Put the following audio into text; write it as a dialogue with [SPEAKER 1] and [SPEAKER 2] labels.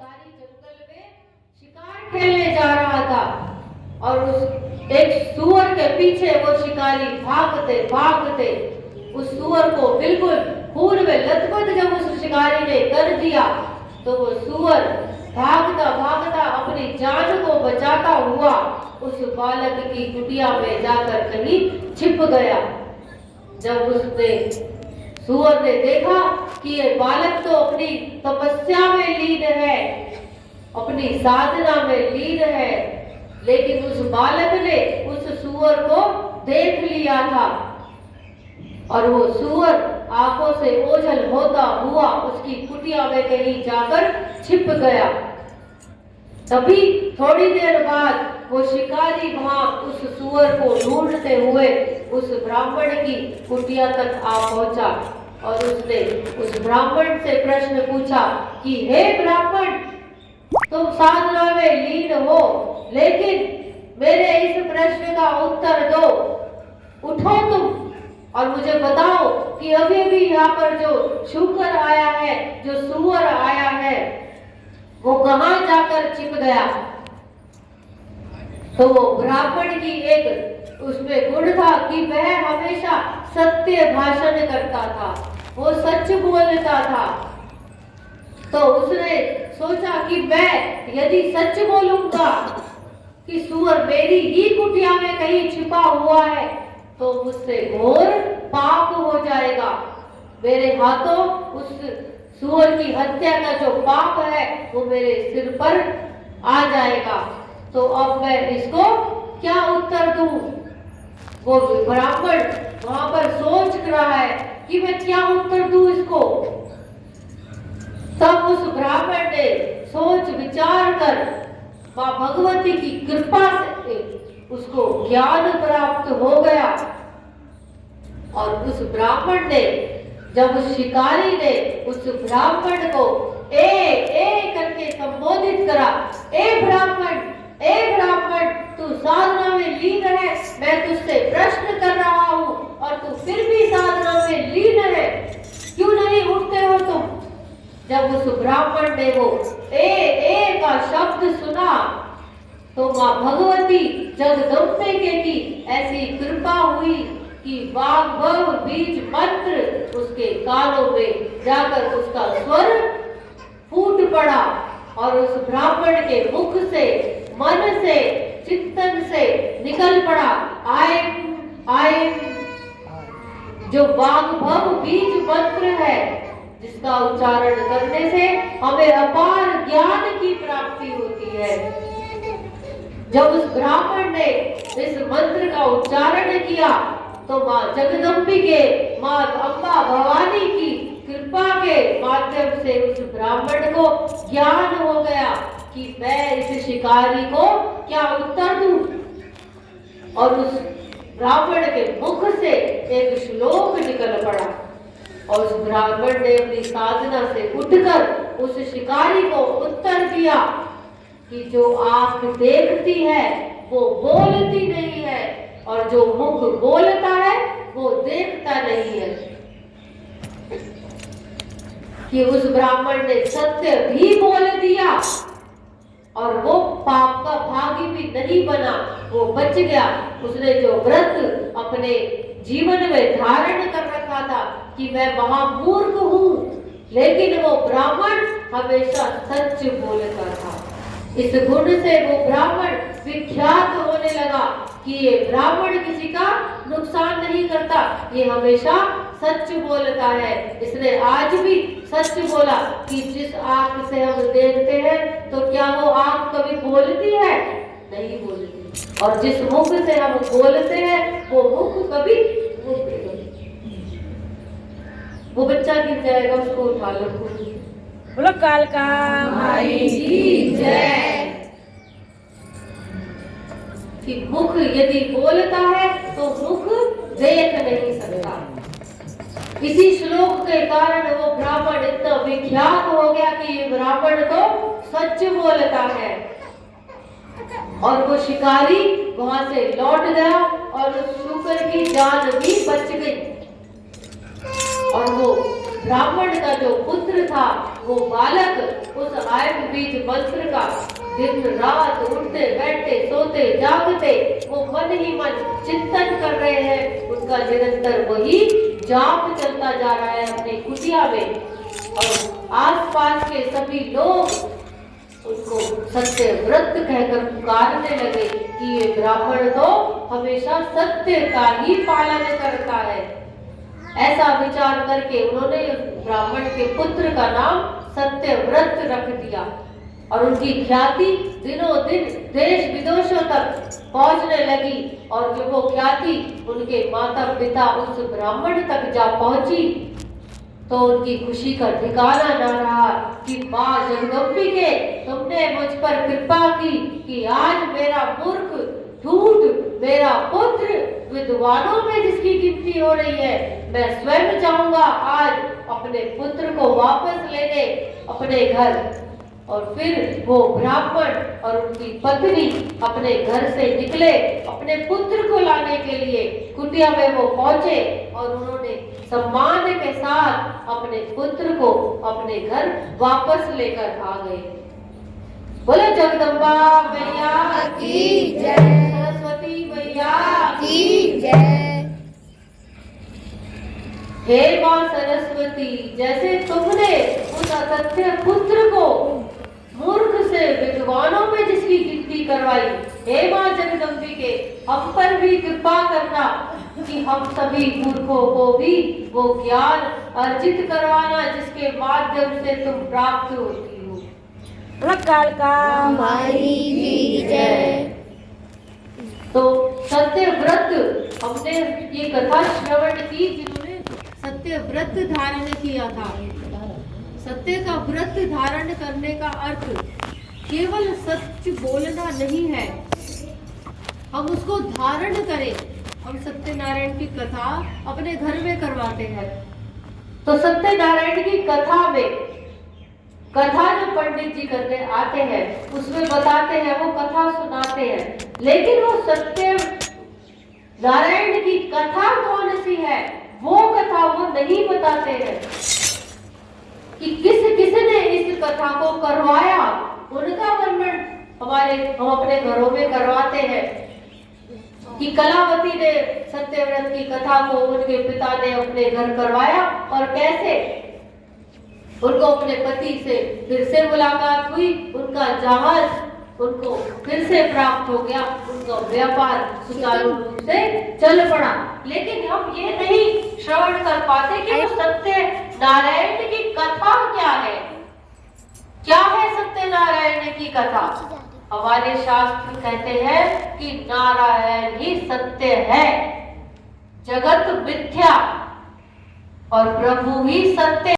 [SPEAKER 1] शिकारी जंगल में शिकार खेलने जा रहा था और उस एक सूअर के पीछे वो शिकारी भागते भागते उस सूअर को बिल्कुल खून में लथपथ जब उस शिकारी ने कर दिया तो वो सूअर भागता भागता अपनी जान को बचाता हुआ उस बालक की कुटिया में जाकर कहीं छिप गया। जब उसने सूअर ने देखा कि ये बालक तो अपनी तपस्या में लीन है, अपनी साधना में लीन है, लेकिन उस बालक ने उस सूअर को देख लिया था और वो सूअर आंखों से ओझल होता हुआ उसकी कुटिया में कहीं जाकर छिप गया। तभी थोड़ी देर बाद वो शिकारी वहां उस सूअर को ढूंढते हुए उस ब्राह्मण की कुटिया तक आ पहुंचा और उसने उस ब्राह्मण से प्रश्न पूछा कि हे ब्राह्मण, तुम साधना में लीन हो, लेकिन मेरे इस प्रश्न का उत्तर दो। उठो तुम और मुझे बताओ कि अभी भी यहाँ पर जो शूकर आया है, जो सूअर आया है, वो कहाँ जाकर छिप गया। तो वो ब्राह्मण की एक उसमें गुण था कि वह हमेशा सत्य भाषण करता था, वो सच बोलता था। तो उसने सोचा कि मैं यदि सच बोलूंगा कि सूअर मेरी ही कुटिया में कहीं छिपा हुआ है तो मुझसे घोर पाप हो जाएगा, मेरे हाथों उस सूअर की हत्या का जो पाप है वो मेरे सिर पर आ जाएगा। तो अब मैं इसको क्या उत्तर दूं। वो ब्राह्मण वहां पर सोच रहा है कि मैं क्या उत्तर दूं इसको। तब उस ब्राह्मण ने सोच विचार कर मां भगवती की कृपा से उसको ज्ञान प्राप्त हो गया और उस ब्राह्मण ने, जब उस शिकारी ने उस ब्राह्मण को ए करके संबोधित करा, ए ब्राह्मण, तू साधना में लीन है, मैं तुझसे प्रश्न कर रहा हूं और तू फिर भी साधना में लीन है, क्यों नहीं उठते हो तुम। जब उस ब्राह्मण ने वो ए का शब्द सुना तो मां भगवती जगदम्बे की ऐसी कृपा हुई कि वाग्भव बीज मंत्र उसके कानों में जाकर उसका स्वर फूट पड़ा और उस ब्राह्मण के मुख से, मन से, चिंतन से निकल पड़ा आए जो वाग्भव बीज मंत्र है, जिसका उच्चारण करने से हमें अपार ज्ञान की प्राप्ति होती है। जब उस ब्राह्मण ने इस मंत्र का उच्चारण किया तो मां जगदम्बिके, मां अम्बा भवानी की कृपा के माध्यम से उस ब्राह्मण को ज्ञान हो गया कि मैं इस शिकारी को क्या उत्तर दूं। और उस ब्राह्मण के मुख से एक श्लोक निकल पड़ा और उस ब्राह्मण ने अपनी साधना से उठकर उस शिकारी को उत्तर दिया कि जो आंख देखती है वो बोलती नहीं है और जो मुख बोलता है वो देखता नहीं है। कि उस ब्राह्मण ने सत्य भी बोल दिया और वो पाप का भागी भी नहीं बना, वो बच गया। उसने जो व्रत अपने जीवन में धारण कर रखा था कि मैं महामूर्ख हूं, लेकिन वो ब्राह्मण हमेशा सच बोलता था। इस गुण से वो ब्राह्मण विख्यात होने लगा कि ये ब्राह्मण किसी का नुकसान नहीं करता, ये हमेशा सच बोलता है। इसने आज भी सच बोला कि जिस आंख से हम देखते हैं तो क्या वो आंख कभी बोलती है? नहीं बोलती। और जिस मुख से हम बोलते हैं वो मुख कभी वो बच्चा गिर जाएगा, उसको उठा लो।
[SPEAKER 2] बोलो कालका
[SPEAKER 1] माई की जय। कि मुख यदि बोलता है तो मुख देख नहीं सकता। इसी श्लोक के कारण वो ब्राह्मण इतना विख्यात हो गया कि ये ब्राह्मण तो सच बोलता है। और वो शिकारी वहां से लौट गया और उस शूकर की जान भी बच गई। और वो ब्राह्मण का जो पुत्र था वो बालक उस आयत बीज मंत्र का दिन रात उठते बैठते सोते जागते वो मन ही मन चिंतन कर रहे हैं। उनका निरंतर वही जाप चलता जा रहा है अपने कुटिया में, और आसपास के सभी लोग उनको सत्य व्रत कहकर पुकारने लगे कि ये ब्राह्मण तो हमेशा सत्य का ही पालन करता है। ऐसा विचार करके उन्होंने ब्राह्मण के पुत्र का नाम सत्यव्रत रख दिया, और उनकी ख्याति दिनों दिन देश विदेशों तक पहुंचने लगी। और जब वो ख्याति उनके माता पिता उस ब्राह्मण तक जा पहुंची तो उनकी खुशी का ठिकाना न रहा कि माँ जगदम्बिके तुमने मुझ पर कृपा की कि आज मेरा मूर्ख ढूंढ मेरा पुत्र विद्वानों में जिसकी गिनती हो रही है, मैं स्वयं जाऊंगा आज अपने पुत्र को वापस लेने अपने घर। और फिर वो ब्राह्मण और उनकी पत्नी अपने घर से निकले अपने पुत्र को लाने के लिए। कुटिया में वो पहुंचे और उन्होंने सम्मान के साथ अपने पुत्र को अपने घर वापस लेकर आ गए। बोले जगदम्बा मैया
[SPEAKER 3] की जय,
[SPEAKER 1] सरस्वती मैया
[SPEAKER 3] की जय।
[SPEAKER 1] हे मां सरस्वती, जैसे तुमने उस असत्य पुत्र को मूर्ख से विद्वानों में जिसकी गिनती करवाई, हे मां जगदम्बिके हम पर भी कृपा करना कि हम सभी मूर्खों को भी वो ज्ञान अर्जित करवाना जिसके माध्यम से तुम प्राप्त होती हो।
[SPEAKER 2] बोलो कालका
[SPEAKER 3] हमारी भी जय।
[SPEAKER 1] तो सत्य व्रत हमने ये कथा श्रवण की जिन्होंने सत्य व्रत धारण किया था। सत्य का व्रत धारण करने का अर्थ केवल सच बोलना नहीं है, हम उसको धारण करें। हम सत्यनारायण की कथा अपने घर में करवाते हैं, तो सत्यनारायण की कथा में कथा जो पंडित जी करने आते हैं उसमें बताते हैं, वो कथा सुनाते हैं, लेकिन वो सत्य नारायण की कथा कौन सी है वो कथा वो नहीं बताते हैं कि किसने इस कथा को करवाया। उनका वर्णन हम अपने घरों में करवाते हैं कि कलावती ने सत्यव्रत की कथा को उनके पिता ने अपने घर करवाया और कैसे उनको अपने पति से फिर से मुलाकात हुई, उनका जहाज उनको फिर से प्राप्त हो गया, उनका व्यापार सुचारू रूप से चल पड़ा। लेकिन हम ये नहीं श्रवण कर पाते कि वो सत्य नारायण की कथा क्या है। क्या है सत्य नारायण की कथा? हमारे शास्त्र कहते हैं कि नारायण ही सत्य है, जगत मिथ्या और प्रभु ही सत्य।